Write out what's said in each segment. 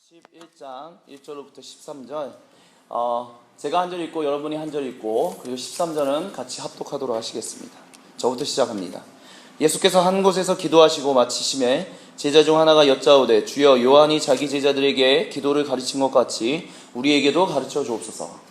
11장 1절로부터 13절 제가 한 절 읽고 여러분이 한 절 읽고 그리고 13절은 같이 합독하도록 하시겠습니다. 저부터 시작합니다. 예수께서 한 곳에서 기도하시고 마치심에 제자 중 하나가 여짜오되 주여 요한이 자기 제자들에게 기도를 가르친 것 같이 우리에게도 가르쳐 주옵소서.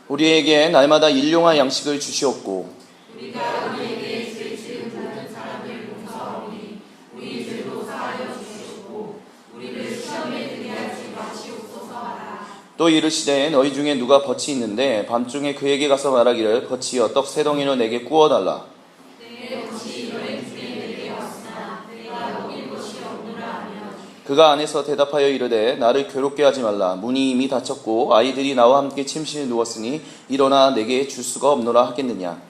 우리에게 날마다 일용할 양식을 주시옵고 우리가 우리에게 죄 지은 모든 사람을 용서하오니 우리 죄도 사하여 주시옵고 우리를 시험에 들게 하지 마시옵소서 하라. 또 이르시되 너희 중에 누가 덫이 있는데 밤중에 그에게 가서 말하기를 덫이여 떡 세 덩이를 내게 구워달라. 내 덫이 너희 중에 내게 왔으나 내가 먹일 것이 없노라 하면 그가 안에서 대답하여 이르되 나를 괴롭게 하지 말라. 문이 이미 닫혔고 아이들이 나와 함께 침실에 누웠으니 일어나 내게 줄 수가 없노라 하겠느냐.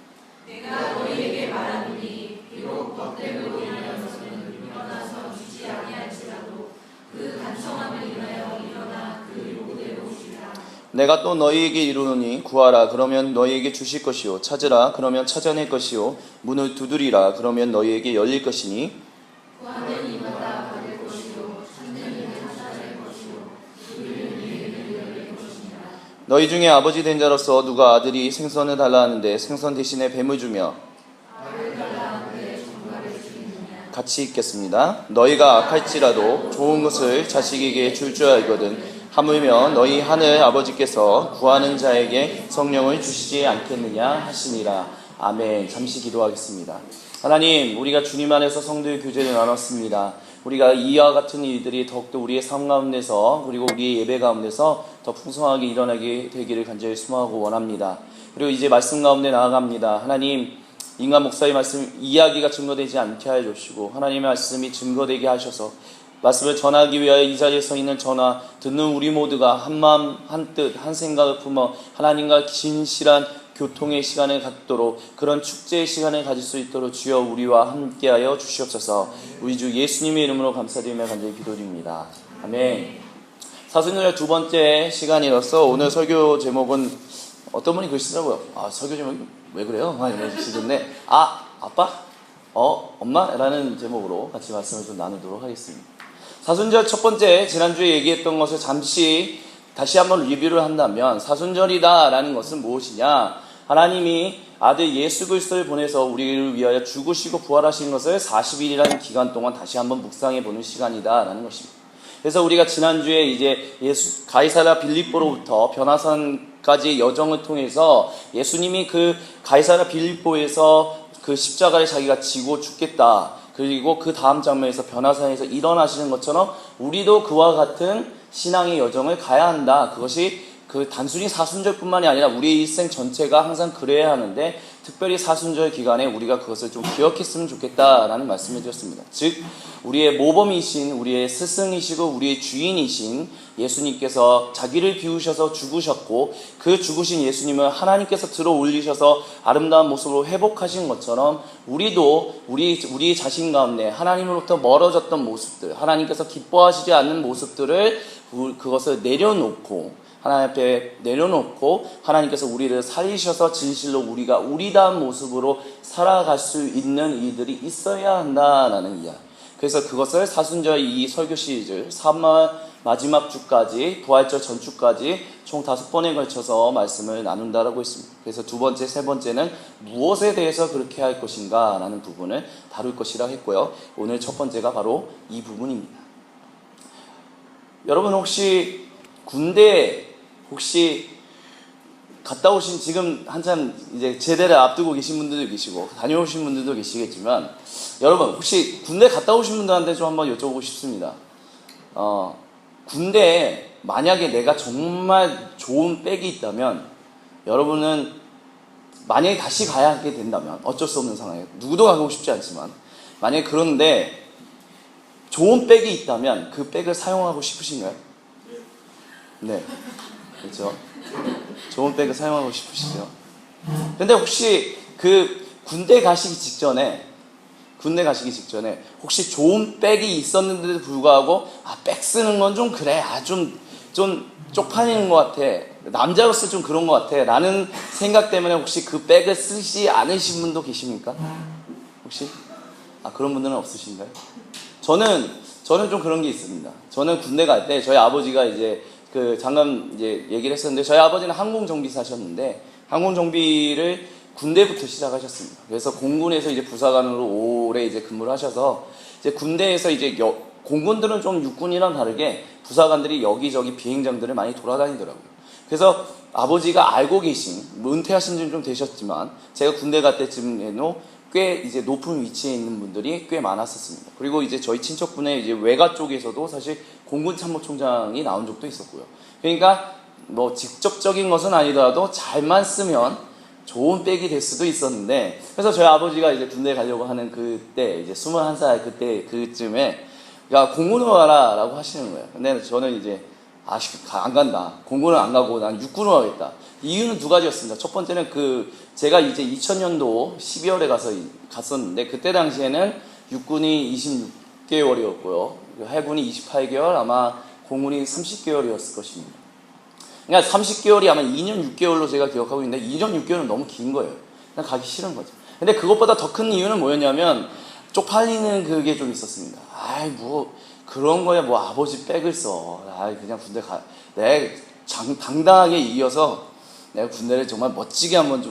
내가 너희에게 말하노니 비록 덕됨으로 인하여서는 일어나서 주지 아니할지라도 그 간청함을 인하여 일어나 그 요구대로 주리라. 내가 또 너희에게 이르노니 구하라 그러면 너희에게 주실 것이요 찾으라 그러면 찾아낼 것이요 문을 두드리라 그러면 너희에게 열릴 것이니 구하는 이마다 받을 것이요 찾는 이는 찾아낼 것이요 두드리는 이에게는 열릴 것이니라. 너희 중에 아버지 된 자로서 누가 아들이 생선을 달라 하는데 생선 대신에 뱀을 주며 알을 달라 하는데 정갈을 주겠느냐. 같이 읽겠습니다. 너희가 악할지라도 좋은 것을 자식에게 줄 줄 알거든 하물며 너희 하늘 아버지께서 구하는 자에게 성령을 주시지 않겠느냐 하시니라. 아멘. 잠시 기도하겠습니다. 하나님, 우리가 주님 안에서 성도의 교제를 나눴습니다. 우리가 이와 같은 일들이 더욱더 우리의 삶 가운데서 그리고 우리의 예배 가운데서 더 풍성하게 일어나게 되기를 간절히 소망하고 원합니다. 그리고 이제 말씀 가운데 나아갑니다. 하나님, 인간 목사의 말씀 이야기가 증거되지 않게 하여 주시고 하나님의 말씀이 증거되게 하셔서 말씀을 전하기 위하여 이 자리에 서 있는 저나 듣는 우리 모두가 한 마음 한 뜻 한 생각을 품어 하나님과 진실한 교통의 시간을 갖도록 그런 축제의 시간을 가질 수 있도록 주여 우리와 함께하여 주시옵소서. 우리 주 예수님의 이름으로 감사드리며 간절히 기도드립니다. 아멘. 사순절의 두 번째 시간이로서 오늘 설교 제목은 어떤 분이 그러시더라고요. 설교 제목이 왜 그래요? 많이 해주시던데 아빠? 엄마? 라는 제목으로 같이 말씀을 좀 나누도록 하겠습니다. 사순절 첫 번째 지난주에 얘기했던 것을 잠시 다시 한번 리뷰를 한다면 사순절이다 라는 것은 무엇이냐. 하나님이 아들 예수 그리스도를 보내서 우리를 위하여 죽으시고 부활하신 것을 40일이라는 기간 동안 다시 한번 묵상해 보는 시간이다 라는 것입니다. 그래서 우리가 지난주에 이제 가이사랴 빌립보로부터 변화산까지의 여정을 통해서 예수님이 그 가이사랴 빌립보에서 그 십자가를 자기가 지고 죽겠다. 그리고 그 다음 장면에서 변화산에서 일어나시는 것처럼 우리도 그와 같은 신앙의 여정을 가야 한다. 그것이 그 단순히 사순절뿐만이 아니라 우리의 일생 전체가 항상 그래야 하는데 특별히 사순절 기간에 우리가 그것을 좀 기억했으면 좋겠다라는 말씀을 드렸습니다. 즉 우리의 모범이신 우리의 스승이시고 우리의 주인이신 예수님께서 자기를 비우셔서 죽으셨고 그 죽으신 예수님을 하나님께서 들어 올리셔서 아름다운 모습으로 회복하신 것처럼 우리도 우리 자신 가운데 하나님으로부터 멀어졌던 모습들, 하나님께서 기뻐하시지 않는 모습들을 그것을 내려놓고 하나님 앞에 내려놓고 하나님께서 우리를 살리셔서 진실로 우리가 우리다운 모습으로 살아갈 수 있는 일들이 있어야 한다라는 이야기. 그래서 그것을 사순절 이 설교 시리즈 3월 마지막 주까지 부활절 전주까지 총 5번에 걸쳐서 말씀을 나눈다라고 했습니다. 그래서 두 번째, 세 번째는 무엇에 대해서 그렇게 할 것인가 라는 부분을 다룰 것이라 했고요. 오늘 첫 번째가 바로 이 부분입니다. 여러분 혹시 군대 갔다 오신 지금 한참 이제 제대를 앞두고 계신 분들도 계시고 다녀오신 분들도 계시겠지만 여러분 혹시 군대 갔다 오신 분들한테 좀 한번 여쭤보고 싶습니다. 군대에 만약에 내가 정말 좋은 백이 있다면 여러분은 만약에 다시 가야 하게 된다면 어쩔 수 없는 상황이에요. 누구도 가고 싶지 않지만 만약에 그런데 좋은 백이 있다면 그 백을 사용하고 싶으신가요? 네. 그렇죠. 좋은 백을 사용하고 싶으시죠. 근데 혹시 그 군대 가시기 직전에 혹시 좋은 백이 있었는데도 불구하고 백 쓰는 건 좀 그래. 좀 쪽팔리는 것 같아. 남자로서 좀 그런 것 같아 라는 생각 때문에 혹시 그 백을 쓰지 않으신 분도 계십니까? 혹시? 그런 분들은 없으신가요? 저는 좀 그런 게 있습니다. 저는 군대 갈 때 저희 아버지가 이제 잠깐 이제 얘기를 했었는데, 저희 아버지는 항공정비사셨는데 항공정비를 군대부터 시작하셨습니다. 그래서 공군에서 이제 부사관으로 오래 이제 근무를 하셔서, 이제 군대에서 이제 공군들은 좀 육군이랑 다르게 부사관들이 여기저기 비행장들을 많이 돌아다니더라고요. 그래서 아버지가 알고 계신, 은퇴하신 지는 좀 되셨지만 제가 군대 갈 때쯤에는 꽤 이제 높은 위치에 있는 분들이 꽤 많았었습니다. 그리고 이제 저희 친척분의 이제 외가 쪽에서도 사실 공군 참모총장이 나온 적도 있었고요. 그러니까 뭐 직접적인 것은 아니더라도 잘만 쓰면 좋은 백이 될 수도 있었는데, 그래서 저희 아버지가 이제 군대 가려고 하는 그때, 이제 21살 그때쯤에, 야, 공군으로 가라 라고 하시는 거예요. 근데 저는 이제 안 간다. 공군은 안 가고 난 육군으로 가겠다. 이유는 두 가지였습니다. 첫 번째는 제가 이제 2000년도 12월에 갔었는데, 그때 당시에는 육군이 26개월이었고요. 해군이 28개월, 아마 공군이 30개월이었을 것입니다. 그러니까 30개월이 아마 2년 6개월로 제가 기억하고 있는데, 2년 6개월은 너무 긴 거예요. 그냥 가기 싫은 거죠. 근데 그것보다 더 큰 이유는 뭐였냐면, 쪽팔리는 그게 좀 있었습니다. 뭐 그런 거야, 뭐 아버지 백을 써. 그냥 군대 내가 당당하게 이겨서 내가 군대를 정말 멋지게 한번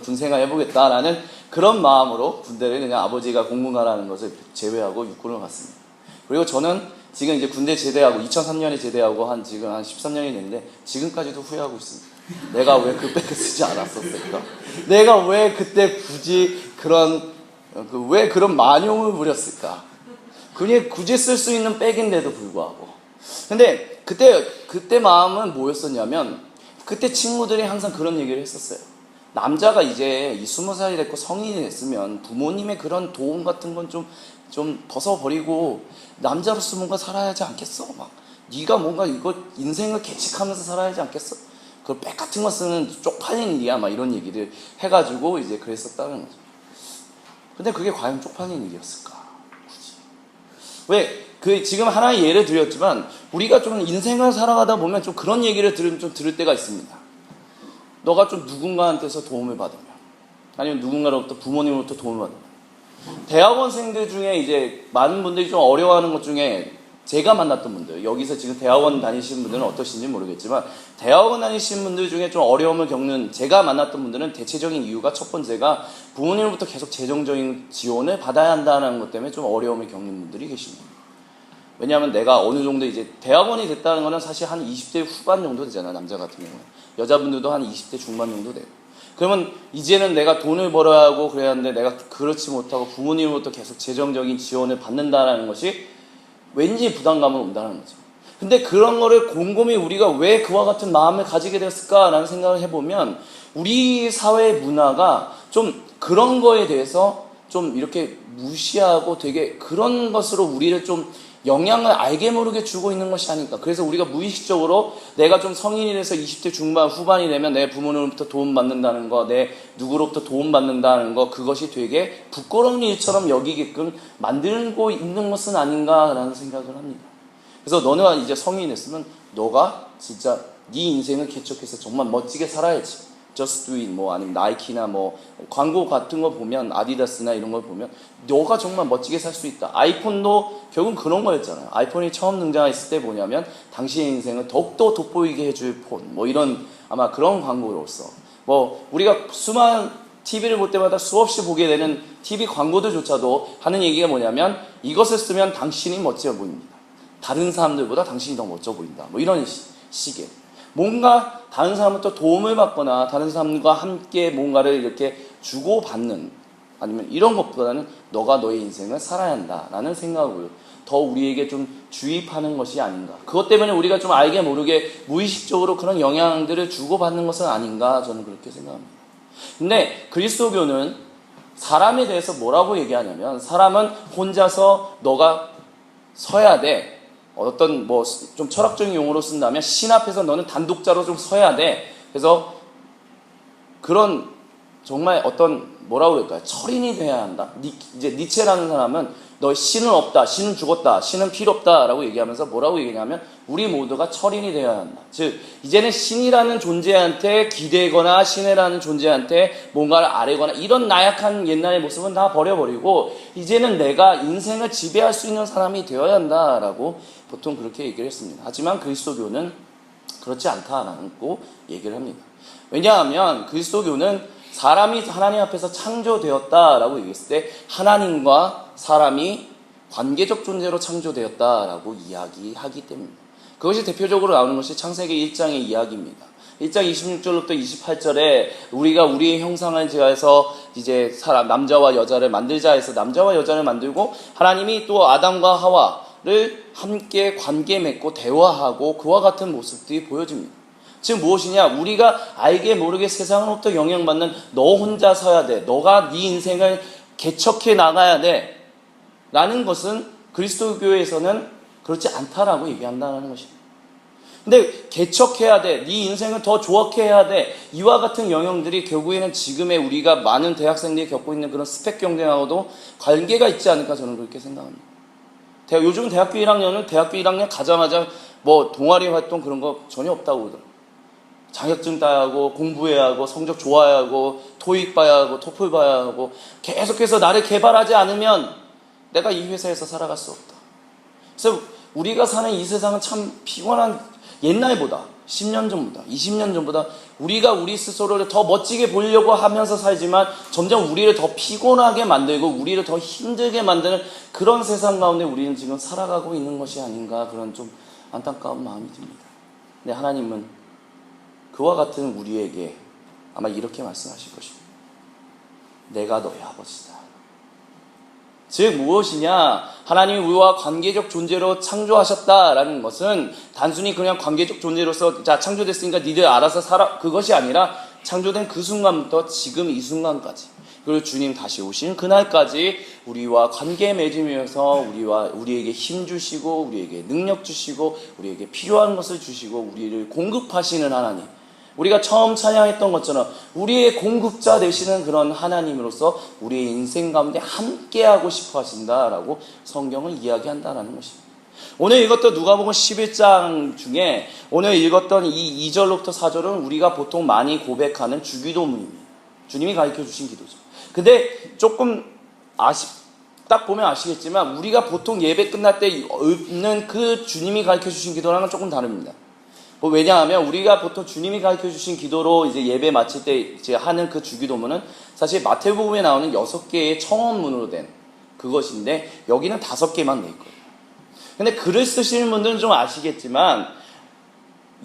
군 생활 해보겠다라는 그런 마음으로 군대를, 그냥 아버지가 공군 가라는 것을 제외하고 육군을 갔습니다. 그리고 저는 지금 이제 군대 제대하고 2003년에 제대하고 지금 한 13년이 됐는데, 지금까지도 후회하고 있습니다. 내가 왜 그 백을 쓰지 않았었을까? 내가 왜 그때 굳이 왜 그런 만용을 부렸을까? 그게 굳이 쓸 수 있는 백인데도 불구하고. 근데 그때 마음은 뭐였었냐면, 그때 친구들이 항상 그런 얘기를 했었어요. 남자가 이제 20살이 됐고 성인이 됐으면 부모님의 그런 도움 같은 건 좀 벗어버리고 남자로서 뭔가 살아야 하지 않겠어? 네가 뭔가 이거 인생을 개척하면서 살아야 하지 않겠어? 그 백 같은 거 쓰는 쪽팔린 일이야, 이런 얘기를 해가지고 이제 그랬었다는 거죠. 근데 그게 과연 쪽팔린 일이었을까? 굳이. 지금 하나의 예를 드렸지만, 우리가 좀 인생을 살아가다 보면 좀 그런 얘기를 들을 때가 있습니다. 너가 좀 누군가한테서 도움을 받으면, 아니면 누군가로부터, 부모님으로부터 도움을 받으면. 대학원생들 중에 이제 많은 분들이 좀 어려워하는 것 중에, 제가 만났던 분들, 여기서 지금 대학원 다니시는 분들은 어떠신지 모르겠지만, 대학원 다니시는 분들 중에 좀 어려움을 겪는, 제가 만났던 분들은 대체적인 이유가, 첫 번째가 부모님으로부터 계속 재정적인 지원을 받아야 한다는 것 때문에 좀 어려움을 겪는 분들이 계십니다. 왜냐하면 내가 어느 정도 이제 대학원이 됐다는 거는 사실 한 20대 후반 정도 되잖아요, 남자 같은 경우는. 여자분들도 한 20대 중반 정도 돼요. 그러면 이제는 내가 돈을 벌어야 하고 그래야 하는데, 내가 그렇지 못하고 부모님으로부터 계속 재정적인 지원을 받는다는 것이 왠지 부담감을 온다는 거죠. 근데 그런 거를 곰곰이 우리가 왜 그와 같은 마음을 가지게 됐을까라는 생각을 해보면, 우리 사회 문화가 좀 그런 거에 대해서 좀 이렇게 무시하고 되게 그런 것으로 우리를 좀 영향을 알게 모르게 주고 있는 것이 아닐까. 그래서 우리가 무의식적으로 내가 좀 성인이 돼서 20대 중반 후반이 되면 내 부모님으로부터 도움받는다는 거, 내 누구로부터 도움받는다는 거, 그것이 되게 부끄러운 일처럼 여기게끔 만들고 있는 것은 아닌가라는 생각을 합니다. 그래서 너네가 이제 성인이 됐으면 너가 진짜 네 인생을 개척해서 정말 멋지게 살아야지. Just do it, 아니면 나이키나 광고 같은 거 보면, 아디다스나 이런 걸 보면 너가 정말 멋지게 살 수 있다. 아이폰도 결국은 그런 거였잖아요. 아이폰이 처음 등장했을 때 뭐냐면, 당신의 인생을 더욱더 돋보이게 해줄 폰, 이런 아마 그런 광고로서, 우리가 수많은 TV를 볼 때마다 수없이 보게 되는 TV 광고들조차도 하는 얘기가 뭐냐면, 이것을 쓰면 당신이 멋져 보입니다. 다른 사람들보다 당신이 더 멋져 보인다. 이런 식의. 뭔가 다른 사람부터 도움을 받거나 다른 사람과 함께 뭔가를 이렇게 주고받는, 아니면 이런 것보다는 너가 너의 인생을 살아야 한다라는 생각을 더 우리에게 좀 주입하는 것이 아닌가. 그것 때문에 우리가 좀 알게 모르게 무의식적으로 그런 영향들을 주고받는 것은 아닌가, 저는 그렇게 생각합니다. 근데 그리스도교는 사람에 대해서 뭐라고 얘기하냐면, 사람은 혼자서 너가 서야 돼. 어떤 좀 철학적인 용어로 쓴다면, 신 앞에서 너는 단독자로 좀 서야 돼. 그래서 그런 정말 어떤 뭐라고 그럴까요? 철인이 돼야 한다. 이제 니체라는 사람은 너 신은 없다, 신은 죽었다, 신은 필요 없다라고 얘기하면서 뭐라고 얘기하냐면 우리 모두가 철인이 되어야 한다. 즉 이제는 신이라는 존재한테 기대거나 신이라는 존재한테 뭔가를 아뢰거나 이런 나약한 옛날의 모습은 다 버려버리고 이제는 내가 인생을 지배할 수 있는 사람이 되어야 한다라고 보통 그렇게 얘기를 했습니다. 하지만 그리스도교는 그렇지 않다라고 얘기를 합니다. 왜냐하면 그리스도교는 사람이 하나님 앞에서 창조되었다라고 얘기했을 때 하나님과 사람이 관계적 존재로 창조되었다라고 이야기하기 때문입니다. 그것이 대표적으로 나오는 것이 창세기 1장의 이야기입니다. 1장 26절부터 28절에 우리가 우리의 형상을 지어서 이제 남자와 여자를 만들자 해서 남자와 여자를 만들고 하나님이 또 아담과 하와를 함께 관계 맺고 대화하고 그와 같은 모습들이 보여집니다. 즉 무엇이냐? 우리가 알게 모르게 세상으로부터 영향받는 너 혼자 서야 돼. 너가 네 인생을 개척해 나가야 돼. 라는 것은 그리스도교에서는 그렇지 않다라고 얘기한다는 것입니다. 근데 개척해야 돼. 네 인생을 더 좋게 해야 돼. 이와 같은 영역들이 결국에는 지금의 우리가 많은 대학생들이 겪고 있는 그런 스펙 경쟁하고도 관계가 있지 않을까 저는 그렇게 생각합니다. 요즘 대학교 1학년은 대학교 1학년 가자마자 뭐 동아리 활동 그런 거 전혀 없다고 그러더라고요. 자격증 따야 하고 공부해야 하고 성적 좋아야 하고 토익 봐야 하고 토플 봐야 하고 계속해서 나를 개발하지 않으면 내가 이 회사에서 살아갈 수 없다. 그래서 우리가 사는 이 세상은 참 피곤한 옛날보다 10년 전보다 20년 전보다 우리가 우리 스스로를 더 멋지게 보려고 하면서 살지만 점점 우리를 더 피곤하게 만들고 우리를 더 힘들게 만드는 그런 세상 가운데 우리는 지금 살아가고 있는 것이 아닌가 그런 좀 안타까운 마음이 듭니다. 근데 하나님은 그와 같은 우리에게 아마 이렇게 말씀하실 것입니다. 내가 너의 아버지다. 즉 무엇이냐? 하나님이 우리와 관계적 존재로 창조하셨다라는 것은 단순히 그냥 관계적 존재로서 자 창조됐으니까 니들 알아서 살아 그것이 아니라 창조된 그 순간부터 지금 이 순간까지 그리고 주님 다시 오신 그날까지 우리와 관계 맺으면서 우리에게 힘 주시고 우리에게 능력 주시고 우리에게 필요한 것을 주시고 우리를 공급하시는 하나님, 우리가 처음 찬양했던 것처럼 우리의 공급자 되시는 그런 하나님으로서 우리의 인생 가운데 함께하고 싶어 하신다라고 성경을 이야기한다라는 것입니다. 오늘 읽었던 누가복음 11장 중에 오늘 읽었던 이 2절로부터 4절은 우리가 보통 많이 고백하는 주기도문입니다. 주님이 가르쳐 주신 기도죠. 근데 조금 딱 보면 아시겠지만 우리가 보통 예배 끝날 때 읽는 그 주님이 가르쳐 주신 기도랑은 조금 다릅니다. 왜냐하면 우리가 보통 주님이 가르쳐 주신 기도로 이제 예배 마칠 때 이제 하는 그 주기도문은 사실 마태복음에 나오는 6개의 청원문으로 된 그것인데 여기는 5개만 돼 있거든요. 근데 글을 쓰시는 분들은 좀 아시겠지만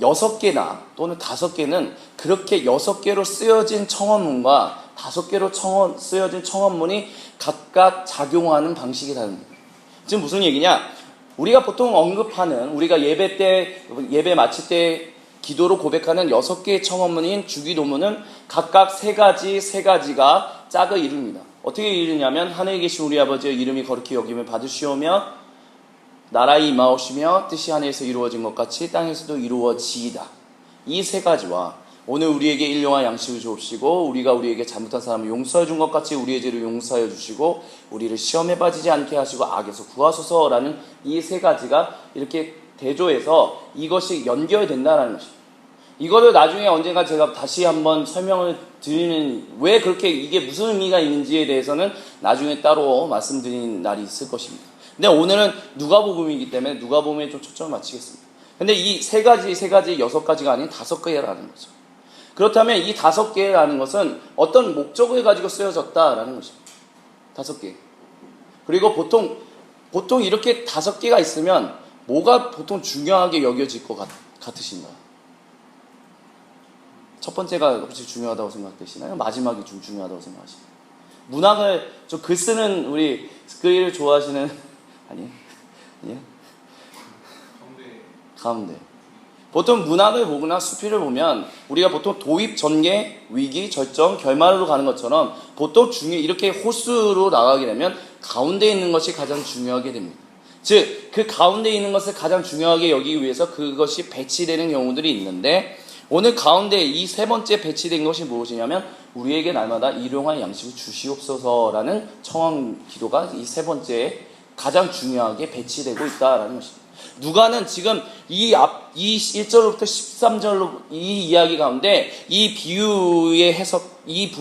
6개나 또는 5개는 그렇게 6개로 쓰여진 청원문과 5개로 쓰여진 청원문이 각각 작용하는 방식이 다릅니다. 지금 무슨 얘기냐? 우리가 보통 언급하는 우리가 예배 마칠 때 기도로 고백하는 6개의 청원문인 주기도문은 각각 3가지가 짝을 이룹니다. 어떻게 이루냐면 하늘에 계신 우리 아버지의 이름이 거룩히 여김을 받으시오며 나라에 임하오시며 뜻이 하늘에서 이루어진 것 같이 땅에서도 이루어지이다. 이 3가지와 오늘 우리에게 일용할 양식을 주옵시고 우리가 우리에게 잘못한 사람을 용서해 준 것 같이 우리의 죄를 용서해 주시고 우리를 시험에 빠지지 않게 하시고 악에서 구하소서라는 이 3가지가 이렇게 대조해서 이것이 연결된다는 것입니다. 이거를 나중에 언젠가 제가 다시 한번 설명을 드리는 왜 그렇게 이게 무슨 의미가 있는지에 대해서는 나중에 따로 말씀드리는 날이 있을 것입니다. 근데 오늘은 누가복음이기 때문에 누가복음에 좀 초점을 맞추겠습니다. 근데 이 3가지, 6가지가 아닌 5개라는 거죠. 그렇다면 이 5개라는 것은 어떤 목적을 가지고 쓰여졌다라는 것입니다. 5개. 그리고 보통 이렇게 5개가 있으면 뭐가 보통 중요하게 여겨질 것 같으신가? 첫 번째가 혹시 중요하다고 생각되시나요? 마지막이 좀 중요하다고 생각하시나요? 문학을 좀 글 쓰는 우리 글을 좋아하시는 아니에요? 가운데. 보통 문학을 보거나 수필을 보면 우리가 보통 도입, 전개, 위기, 절정, 결말로 가는 것처럼 보통 이렇게 호수로 나가게 되면 가운데 있는 것이 가장 중요하게 됩니다. 즉, 그 가운데 있는 것을 가장 중요하게 여기기 위해서 그것이 배치되는 경우들이 있는데 오늘 가운데 이 3번째 배치된 것이 무엇이냐면 우리에게 날마다 일용할 양식을 주시옵소서라는 청원 기도가 이 3번째 가장 중요하게 배치되고 있다라는 것입니다. 누가는 지금 이 1절로부터 13절로 이 이야기 가운데 이 비유의 해석, 이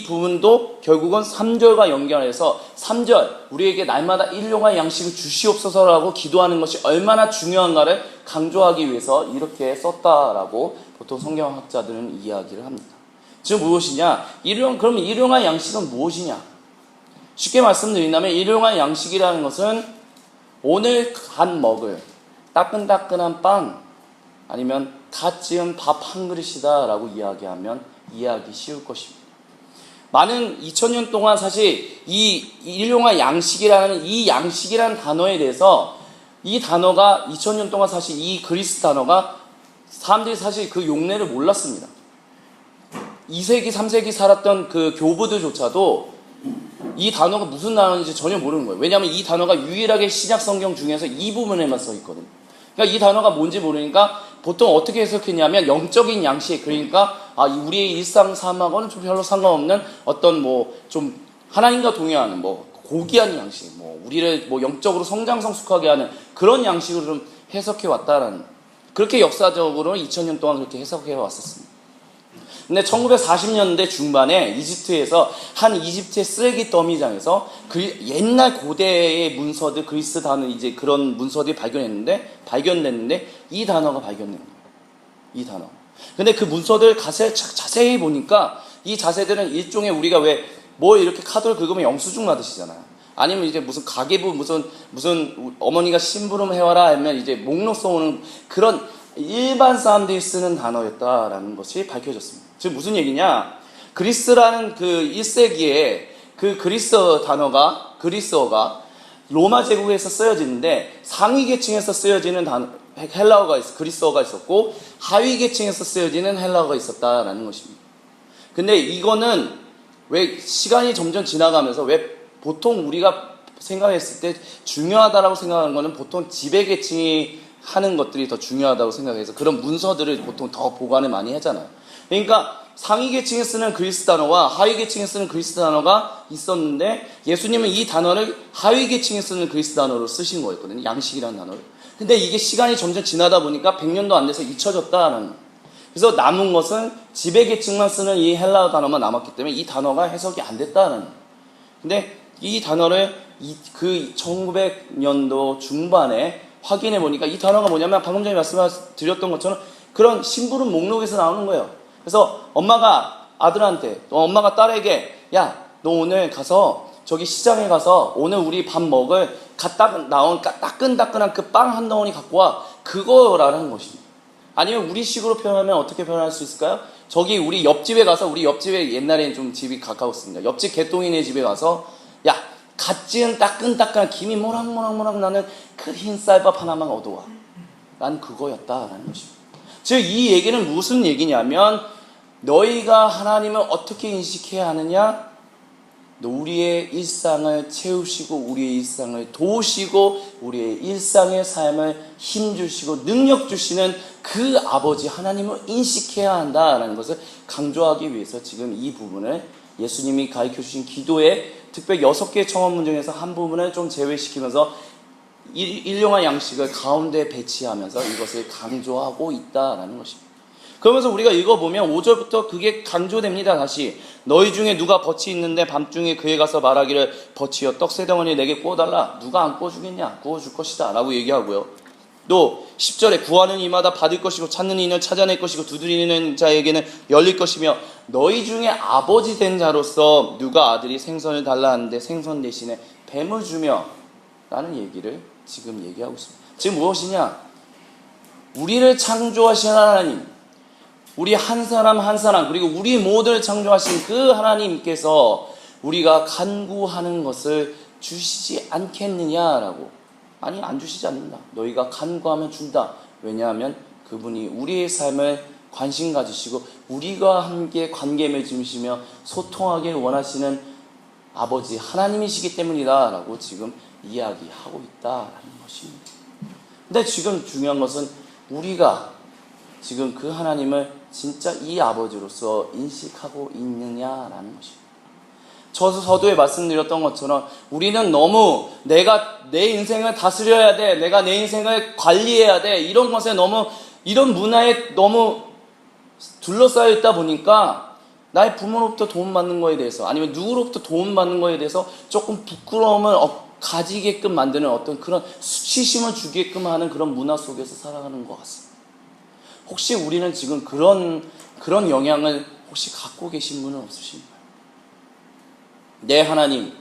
부분도 결국은 3절과 연결해서 3절 우리에게 날마다 일용할 양식을 주시옵소서라고 기도하는 것이 얼마나 중요한가를 강조하기 위해서 이렇게 썼다라고 보통 성경학자들은 이야기를 합니다. 즉 무엇이냐? 그럼 일용할 양식은 무엇이냐? 쉽게 말씀드린다면 일용할 양식이라는 것은 오늘 갓 먹을 따끈따끈한 빵 아니면 갓 지은 밥 한 그릇이다 라고 이야기하면 이해하기 쉬울 것입니다. 많은 2000년 동안 사실 이 일용할 양식이라는 이 양식이라는 단어에 대해서 이 단어가 2000년 동안 사실 이 그리스 단어가 사람들이 사실 그 용례를 몰랐습니다. 2세기 3세기 살았던 그 교부들조차도 이 단어가 무슨 단어인지 전혀 모르는 거예요. 왜냐하면 이 단어가 유일하게 신약 성경 중에서 이 부분에만 써 있거든요. 그러니까 이 단어가 뭔지 모르니까 보통 어떻게 해석했냐면 영적인 양식, 그러니까 우리의 일상 삶하고는 좀 별로 상관없는 어떤 좀 하나님과 동의하는 고귀한 양식, 우리를 영적으로 성장 성숙하게 하는 그런 양식으로 좀 해석해 왔다라는, 그렇게 역사적으로 2000년 동안 그렇게 해석해 왔었습니다. 근데 1940년대 중반에 이집트에서 한 이집트의 쓰레기 더미장에서 옛날 고대의 문서들, 그리스 단어 이제 그런 문서들이 발견됐는데 이 단어가 발견된 거예요. 이 단어. 근데 그 문서들 자세히 보니까 이 자세들은 일종의 우리가 왜 이렇게 카드를 긁으면 영수증 받으시잖아요. 아니면 이제 무슨 가계부 무슨 어머니가 심부름 해와라 하면 이제 목록 써오는 그런 일반 사람들이 쓰는 단어였다라는 것이 밝혀졌습니다. 즉 무슨 얘기냐? 그리스라는 그 1세기에 그 그리스어가 로마 제국에서 쓰여지는데 상위 계층에서 쓰여지는 헬라어가 그리스어가 있었고 하위 계층에서 쓰여지는 헬라어가 있었다라는 것입니다. 근데 이거는 왜 시간이 점점 지나가면서 왜 보통 우리가 생각했을 때 중요하다라고 생각하는 거는 보통 지배계층이 하는 것들이 더 중요하다고 생각해서 그런 문서들을 보통 더 보관을 많이 하잖아요. 그러니까 상위 계층에 쓰는 그리스 단어와 하위 계층에 쓰는 그리스 단어가 있었는데 예수님은 이 단어를 하위 계층에 쓰는 그리스 단어로 쓰신 거였거든요. 양식이라는 단어를. 근데 이게 시간이 점점 지나다 보니까 100년도 안 돼서 잊혀졌다는. 그래서 남은 것은 지배계층만 쓰는 이 헬라어 단어만 남았기 때문에 이 단어가 해석이 안 됐다는. 근데 이 단어를 그 1900년도 중반에 확인해 보니까 이 단어가 뭐냐면 방금 전에 말씀드렸던 것처럼 그런 심부름 목록에서 나오는 거예요. 그래서 엄마가 아들한테, 엄마가 딸에게, 야, 너 오늘 가서 저기 시장에 가서 오늘 우리 밥 먹을 나온 따끈따끈한 그 빵 한 덩어리 갖고 와. 그거라는 것입니다. 아니면 우리 식으로 표현하면 어떻게 표현할 수 있을까요? 저기 우리 옆집에 가서, 우리 옆집에 옛날에는 좀 집이 가까웠습니다. 옆집 개똥이네 집에 가서, 야, 갓 지은 따끈따끈한 김이 모락모락 나는 그 흰 쌀밥 하나만 얻어와. 난 그거였다라는 것입니다. 즉 이 얘기는 무슨 얘기냐면 너희가 하나님을 어떻게 인식해야 하느냐? 우리의 일상을 채우시고 우리의 일상을 도우시고 우리의 일상의 삶을 힘주시고 능력 주시는 그 아버지 하나님을 인식해야 한다라는 것을 강조하기 위해서 지금 이 부분을 예수님이 가르쳐주신 기도에 특별히 6개의 청원 문중에서 한 부분을 좀 제외시키면서 일용할 양식을 가운데 배치하면서 이것을 강조하고 있다라는 것입니다. 그러면서 우리가 읽어보면 5절부터 그게 강조됩니다. 다시 너희 중에 누가 벗이 있는데 밤중에 그에 가서 말하기를 벗이여 떡 세 덩어리 내게 구워달라. 누가 안 구워주겠냐? 구워줄 것이다 라고 얘기하고요. 또 10절에 구하는 이마다 받을 것이고 찾는 이는 찾아낼 것이고 두드리는 자에게는 열릴 것이며 너희 중에 아버지 된 자로서 누가 아들이 생선을 달라 하는데 생선 대신에 뱀을 주며 라는 얘기를 지금 얘기하고 있습니다. 지금 무엇이냐? 우리를 창조하신 하나님, 우리 한 사람 한 사람 그리고 우리 모두를 창조하신 그 하나님께서 우리가 간구하는 것을 주시지 않겠느냐라고. 아니, 안 주시지 않는다. 너희가 간구하면 준다. 왜냐하면 그분이 우리의 삶을 관심 가지시고 우리가 함께 관계 맺으시며 소통하길 원하시는 아버지 하나님이시기 때문이다 라고 지금 이야기하고 있다라는 것입니다. 근데 지금 중요한 것은 우리가 지금 그 하나님을 진짜 이 아버지로서 인식하고 있느냐라는 것입니다. 서두에 말씀드렸던 것처럼 우리는 너무 내가 내 인생을 다스려야 돼, 내가 내 인생을 관리해야 돼, 이런 것에 너무, 이런 문화에 너무 둘러싸여 있다 보니까 나의 부모로부터 도움받는 거에 대해서, 아니면 누구로부터 도움받는 거에 대해서 조금 부끄러움을 가지게끔 만드는 어떤 그런 수치심을 주게끔 하는 그런 문화 속에서 살아가는 것 같습니다. 혹시 우리는 지금 그런 영향을 혹시 갖고 계신 분은 없으신가요? 내 하나님,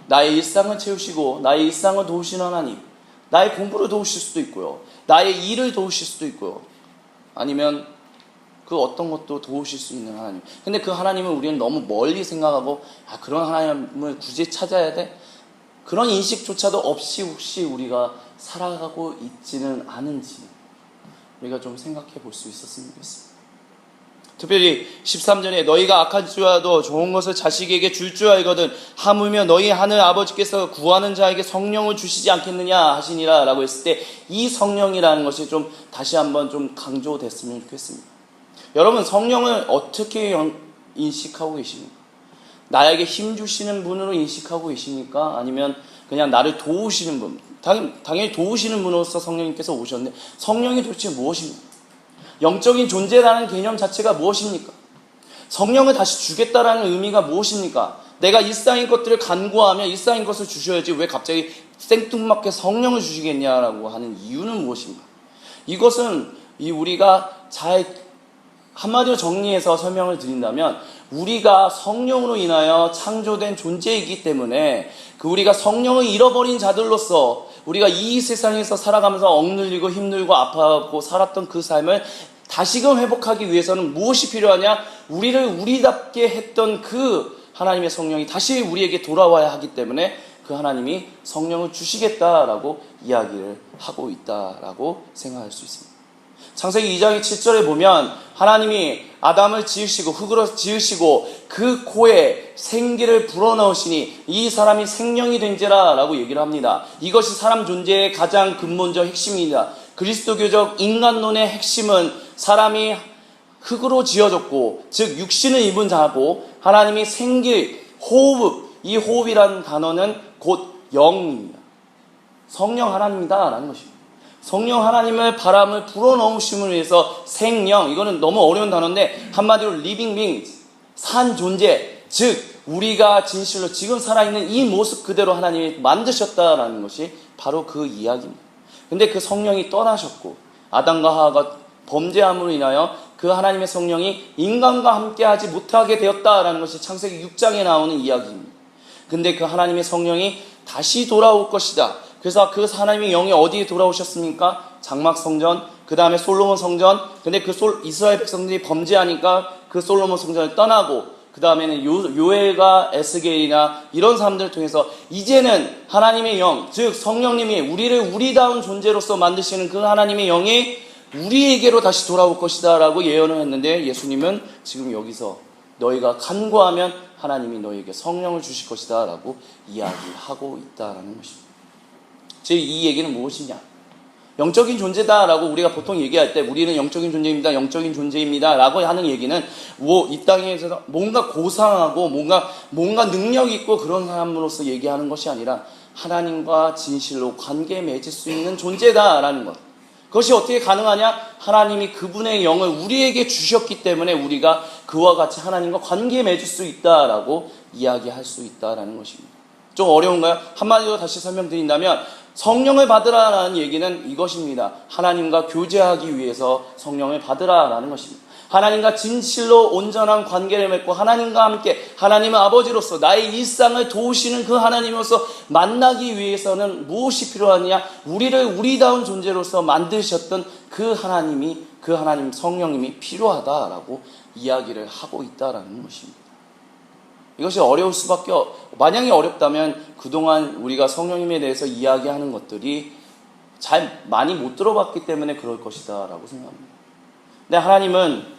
나의 일상을 채우시고 나의 일상을 도우시는 하나님, 나의 공부를 도우실 수도 있고요, 나의 일을 도우실 수도 있고요, 아니면 그 어떤 것도 도우실 수 있는 하나님. 근데 그 하나님을 우리는 너무 멀리 생각하고, 그런 하나님을 굳이 찾아야 돼? 그런 인식조차도 없이 혹시 우리가 살아가고 있지는 않은지 우리가 좀 생각해 볼 수 있었으면 좋겠습니다. 특별히 13절에 너희가 악한 줄알아도 좋은 것을 자식에게 줄 줄 알거든 하물며 너희 하늘 아버지께서 구하는 자에게 성령을 주시지 않겠느냐 하시니라 라고 했을 때, 이 성령이라는 것이 좀 다시 한번 좀 강조됐으면 좋겠습니다. 여러분, 성령을 어떻게 인식하고 계십니까? 나에게 힘 주시는 분으로 인식하고 계십니까? 아니면 그냥 나를 도우시는 분, 당연히 도우시는 분으로서 성령님께서 오셨는데, 성령이 도대체 무엇입니까? 영적인 존재라는 개념 자체가 무엇입니까? 성령을 다시 주겠다라는 의미가 무엇입니까? 내가 일상의 것들을 간구하면 일상의 것을 주셔야지 왜 갑자기 생뚱맞게 성령을 주시겠냐라고 하는 이유는 무엇인가? 이것은 우리가 잘 한마디로 정리해서 설명을 드린다면, 우리가 성령으로 인하여 창조된 존재이기 때문에 우리가 성령을 잃어버린 자들로서 우리가 이 세상에서 살아가면서 억눌리고 힘들고 아파하고 살았던 그 삶을 다시금 회복하기 위해서는 무엇이 필요하냐? 우리를 우리답게 했던 그 하나님의 성령이 다시 우리에게 돌아와야 하기 때문에 그 하나님이 성령을 주시겠다라고 이야기를 하고 있다라고 생각할 수 있습니다. 창세기 2장 7절에 보면 하나님이 아담을 지으시고 흙으로 지으시고 그 코에 생기를 불어넣으시니 이 사람이 생명이 된지라 라고 얘기를 합니다. 이것이 사람 존재의 가장 근본적 핵심입니다. 그리스도교적 인간론의 핵심은 사람이 흙으로 지어졌고, 즉 육신을 입은 자고, 하나님이 생기, 호흡, 이 호흡이라는 단어는 곧 영입니다. 성령 하나님이다 라는 것입니다. 성령 하나님을 바람을 불어넣으심을 위해서 생령, 이거는 너무 어려운 단어인데 한마디로 living beings, 산 존재, 즉 우리가 진실로 지금 살아있는 이 모습 그대로 하나님이 만드셨다라는 것이 바로 그 이야기입니다. 근데 그 성령이 떠나셨고 아담과 하와가 범죄함으로 인하여 그 하나님의 성령이 인간과 함께하지 못하게 되었다라는 것이 창세기 6장에 나오는 이야기입니다. 근데 그 하나님의 성령이 다시 돌아올 것이다. 그래서 그 하나님의 영이 어디에 돌아오셨습니까? 장막 성전, 그 다음에 솔로몬 성전. 근데 이스라엘 백성들이 범죄하니까 그 솔로몬 성전을 떠나고, 그 다음에는 요엘과 에스겔이나 이런 사람들을 통해서 이제는 하나님의 영, 즉 성령님이 우리를 우리다운 존재로서 만드시는 그 하나님의 영이 우리에게로 다시 돌아올 것이다 라고 예언을 했는데, 예수님은 지금 여기서 너희가 간구하면 하나님이 너희에게 성령을 주실 것이다 라고 이야기하고 있다라는 것입니다. 즉 이 얘기는 무엇이냐? 영적인 존재다라고 우리가 보통 얘기할 때 우리는 영적인 존재입니다, 영적인 존재입니다 라고 하는 얘기는 이 땅에서 뭔가 고상하고 뭔가 능력 있고 그런 사람으로서 얘기하는 것이 아니라 하나님과 진실로 관계 맺을 수 있는 존재다라는 것. 그것이 어떻게 가능하냐? 하나님이 그분의 영을 우리에게 주셨기 때문에 우리가 그와 같이 하나님과 관계 맺을 수 있다라고 이야기할 수 있다라는 것입니다. 좀 어려운가요? 한마디로 다시 설명드린다면 성령을 받으라라는 얘기는 이것입니다. 하나님과 교제하기 위해서 성령을 받으라라는 것입니다. 하나님과 진실로 온전한 관계를 맺고 하나님과 함께 하나님의 아버지로서 나의 일상을 도우시는 그 하나님으로서 만나기 위해서는 무엇이 필요하느냐? 우리를 우리다운 존재로서 만드셨던 그 하나님 성령님이 필요하다라고 이야기를 하고 있다라는 것입니다. 이것이 어려울 수밖에 만약에 어렵다면 그동안 우리가 성령님에 대해서 이야기하는 것들이 잘 많이 못 들어봤기 때문에 그럴 것이다 라고 생각합니다. 근데 하나님은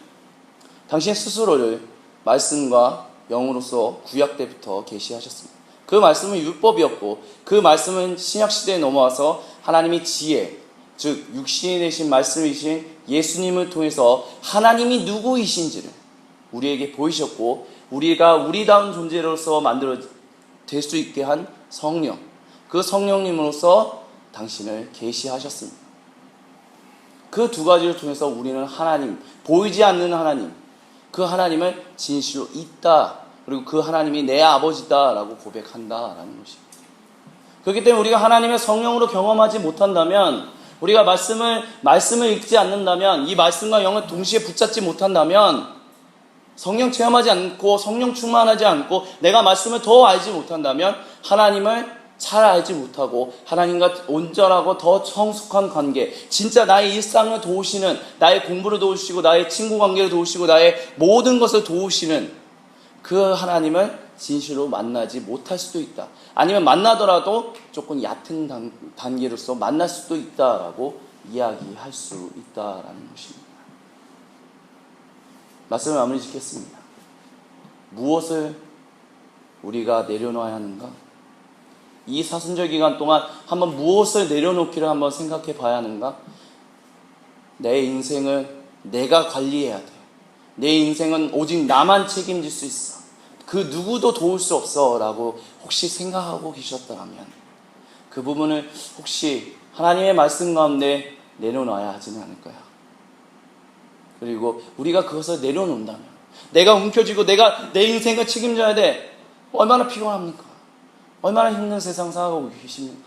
당신 스스로를 말씀과 영으로서 구약 때부터 계시하셨습니다. 그 말씀은 율법이었고 그 말씀은 신약시대에 넘어와서 하나님의 지혜, 즉 육신이 되신 말씀이신 예수님을 통해서 하나님이 누구이신지를 우리에게 보이셨고 우리가 우리다운 존재로서 만들어 될 수 있게 한 성령, 그 성령님으로서 당신을 계시하셨습니다. 그 두 가지를 통해서 우리는 하나님, 보이지 않는 하나님, 그 하나님을 진실로 있다, 그리고 그 하나님이 내 아버지다라고 고백한다라는 것입니다. 그렇기 때문에 우리가 하나님의 성령으로 경험하지 못한다면, 우리가 말씀을 읽지 않는다면, 이 말씀과 영을 동시에 붙잡지 못한다면, 성령 체험하지 않고 성령 충만하지 않고 내가 말씀을 더 알지 못한다면 하나님을 잘 알지 못하고 하나님과 온전하고 더 성숙한 관계, 진짜 나의 일상을 도우시는, 나의 공부를 도우시고 나의 친구 관계를 도우시고 나의 모든 것을 도우시는 그 하나님을 진실로 만나지 못할 수도 있다. 아니면 만나더라도 조금 얕은 단계로서 만날 수도 있다라고 이야기할 수 있다라는 것입니다. 말씀을 마무리 짓겠습니다. 무엇을 우리가 내려놓아야 하는가? 이 사순절 기간 동안 한번 무엇을 내려놓기를 한번 생각해 봐야 하는가? 내 인생을 내가 관리해야 돼. 내 인생은 오직 나만 책임질 수 있어. 그 누구도 도울 수 없어 라고 혹시 생각하고 계셨다면 그 부분을 혹시 하나님의 말씀 가운데 내려놔야 하지는 않을까요? 그리고 우리가 그것을 내려놓는다면, 내가 움켜쥐고 내가 내 인생을 책임져야 돼. 얼마나 피곤합니까? 얼마나 힘든 세상 살아가고 계십니까?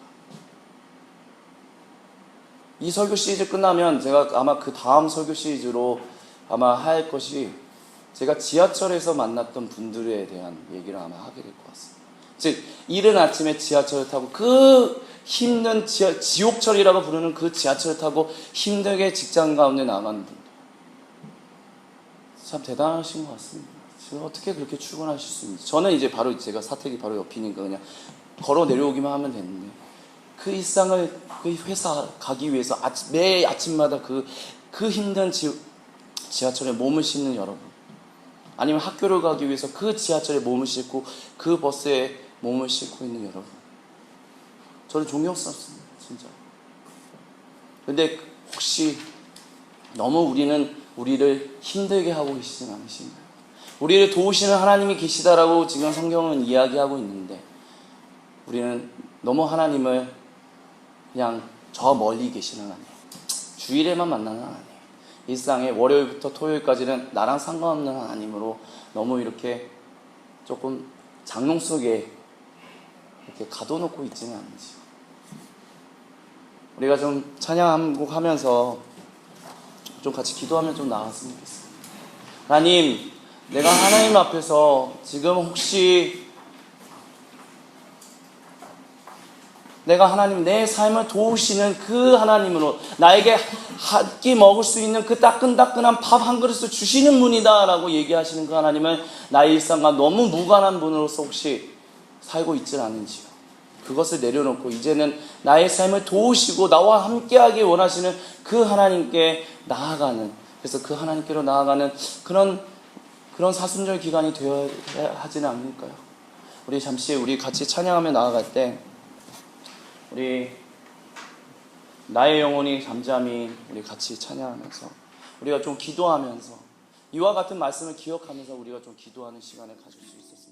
이 설교 시리즈 끝나면 제가 아마 그 다음 설교 시리즈로 아마 할 것이, 제가 지하철에서 만났던 분들에 대한 얘기를 아마 하게 될 것 같습니다. 즉, 이른 아침에 지하철을 타고 그 힘든 지옥철이라고 부르는 그 지하철을 타고 힘들게 직장 가운데 나가는 분들, 참 대단하신 것 같습니다. 지금 어떻게 그렇게 출근하실 수 있는지. 저는 이제 바로 제가 사택이 바로 옆이니까 그냥 걸어 내려오기만 하면 되는데, 그 일상을, 그 회사 가기 위해서 매 아침마다 그 힘든 지하철에 몸을 싣는 여러분, 아니면 학교를 가기 위해서 그 지하철에 몸을 싣고 그 버스에 몸을 싣고 있는 여러분, 저는 존경스럽습니다. 진짜. 근데 혹시 너무 우리를 힘들게 하고 계시진 않으신가요? 우리를 도우시는 하나님이 계시다라고 지금 성경은 이야기하고 있는데, 우리는 너무 하나님을 그냥 저 멀리 계시는 하나님, 주일에만 만나는 하나님, 일상의 월요일부터 토요일까지는 나랑 상관없는 하나님으로 너무 이렇게 조금 장롱 속에 이렇게 가둬놓고 있지는 않은지. 우리가 좀 찬양 한 곡 하면서 좀 같이 기도하면 좀 나았으면 좋겠습니다. 하나님, 내가 하나님 앞에서 지금 혹시 내가 하나님 내 삶을 도우시는 그 하나님으로 나에게 한 끼 먹을 수 있는 그 따끈따끈한 밥 한 그릇을 주시는 분이다 라고 얘기하시는 그 하나님을 나의 일상과 너무 무관한 분으로서 혹시 살고 있지는 않은지요. 그것을 내려놓고 이제는 나의 삶을 도우시고 나와 함께하기 원하시는 그 하나님께 나아가는, 그래서 그 하나님께로 나아가는 그런 사순절 기간이 되어야 하지는 않을까요? 우리 잠시 우리 같이 찬양하며 나아갈 때, 우리 나의 영혼이 잠잠히 우리 같이 찬양하면서 우리가 좀 기도하면서 이와 같은 말씀을 기억하면서 우리가 좀 기도하는 시간을 가질 수 있었습니다.